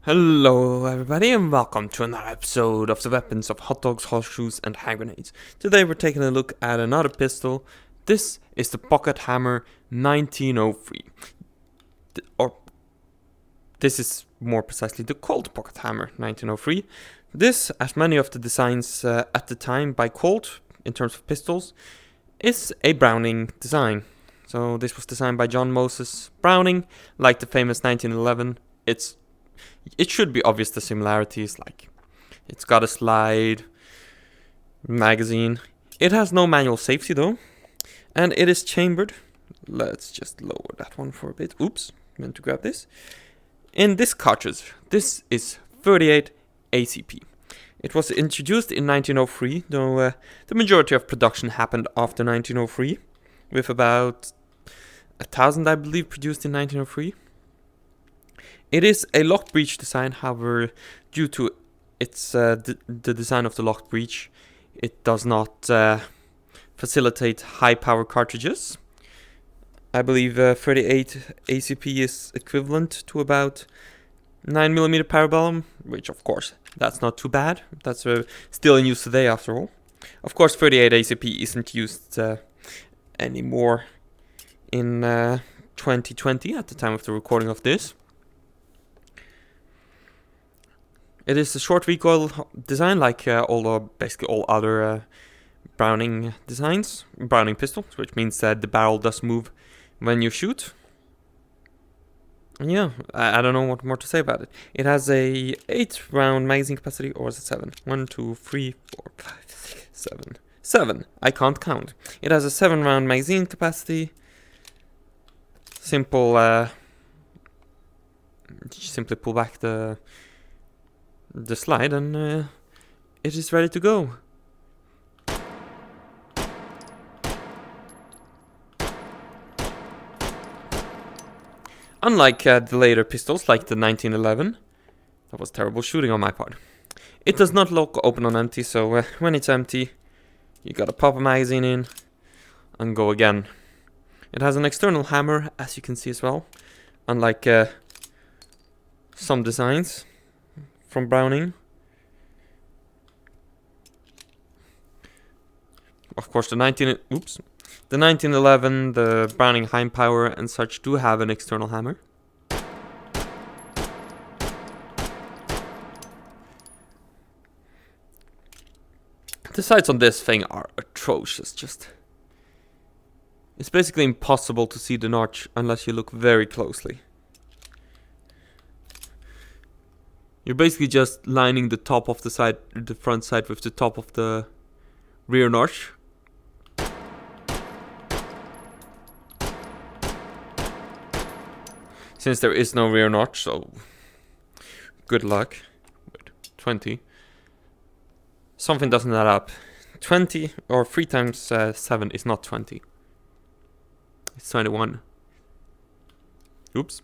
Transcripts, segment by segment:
Hello everybody and welcome to another episode of the weapons of hot dogs, horseshoes and hand grenades. Today we're taking a look at another pistol. This is the Pocket Hammer 1903. This is more precisely the Colt Pocket Hammer 1903. This, as many of the designs at the time by Colt, in terms of pistols, is a Browning design. So this was designed by John Moses Browning, like the famous 1911. It should be obvious the similarities, like it's got a slide, magazine. It has no manual safety though, and it is chambered. Let's just lower that one for a bit. Oops, meant to grab this. In this cartridge, this is 38 ACP. It was introduced in 1903, though the majority of production happened after 1903, with about 1,000, I believe, produced in 1903. It is a locked breech design, however, due to its the design of the locked breech, it does not facilitate high power cartridges. I believe 38 ACP is equivalent to about 9mm parabellum, which of course, that's not too bad. That's still in use today after all. Of course, 38 ACP isn't used anymore in 2020 at the time of the recording of this. It is a short recoil design, like basically all other Browning designs, Browning pistols, which means that the barrel does move when you shoot. And yeah, I don't know what more to say about it. It has a 8-round magazine capacity, or is it 7? 1, 2, 3, 4, 5, 6, 7. 7. I can't count. It has a 7-round magazine capacity. Simply pull back the slide and it is ready to go. Unlike the later pistols like the 1911, that was terrible shooting on my part, it does not lock open on empty, so when it's empty you gotta pop a magazine in and go again. It has an external hammer, as you can see as well, unlike some designs from Browning. Of course, the 1911, the Browning Heimpower and such do have an external hammer. The sights on this thing are atrocious. It's basically impossible to see the notch unless you look very closely. You're basically just lining the top of the front sight with the top of the rear notch. Since there is no rear notch, so good luck. Wait, 20. Something doesn't add up. 20 or 3 times 7 is not 20. It's 21. Oops.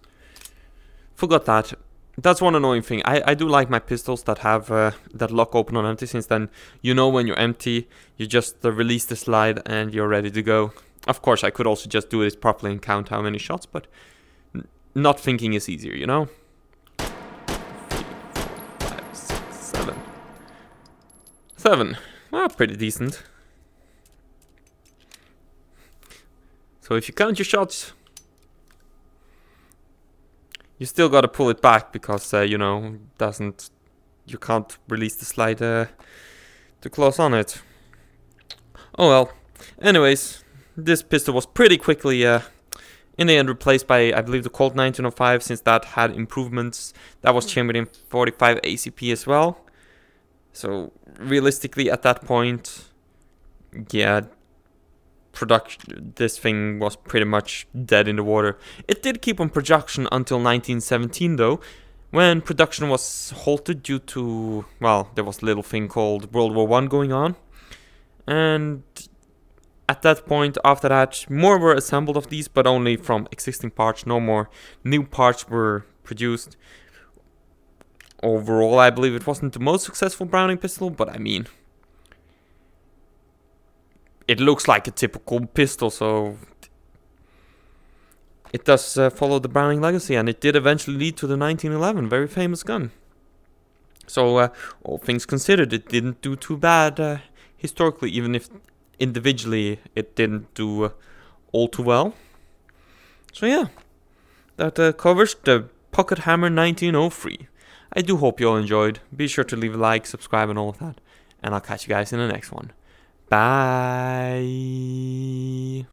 Forgot that. That's one annoying thing. I do like my pistols that have that lock open on empty, since then you know when you're empty, you just release the slide and you're ready to go. Of course, I could also just do this properly and count how many shots, but not thinking is easier, you know? 3, 4, 5, 6, 7. 7. Well, pretty decent. So if you count your shots, you still gotta pull it back because you can't release the slide to close on it. Oh well. Anyways, this pistol was pretty quickly in the end replaced by, I believe, the Colt 1905, since that had improvements. That was chambered in 45 ACP as well. So realistically, at that point, yeah, this thing was pretty much dead in the water. It did keep on production until 1917 though, when production was halted due to, well, there was a little thing called World War I going on. And at that point, after that, more were assembled of these, but only from existing parts. No more new parts were produced. Overall, I believe it wasn't the most successful Browning pistol, but I mean, it looks like a typical pistol, so it does follow the Browning legacy, and it did eventually lead to the 1911, very famous gun. So, all things considered, it didn't do too bad historically, even if individually it didn't do all too well. So yeah, that covers the Pocket Hammer 1903. I do hope you all enjoyed. Be sure to leave a like, subscribe, and all of that. And I'll catch you guys in the next one. Bye.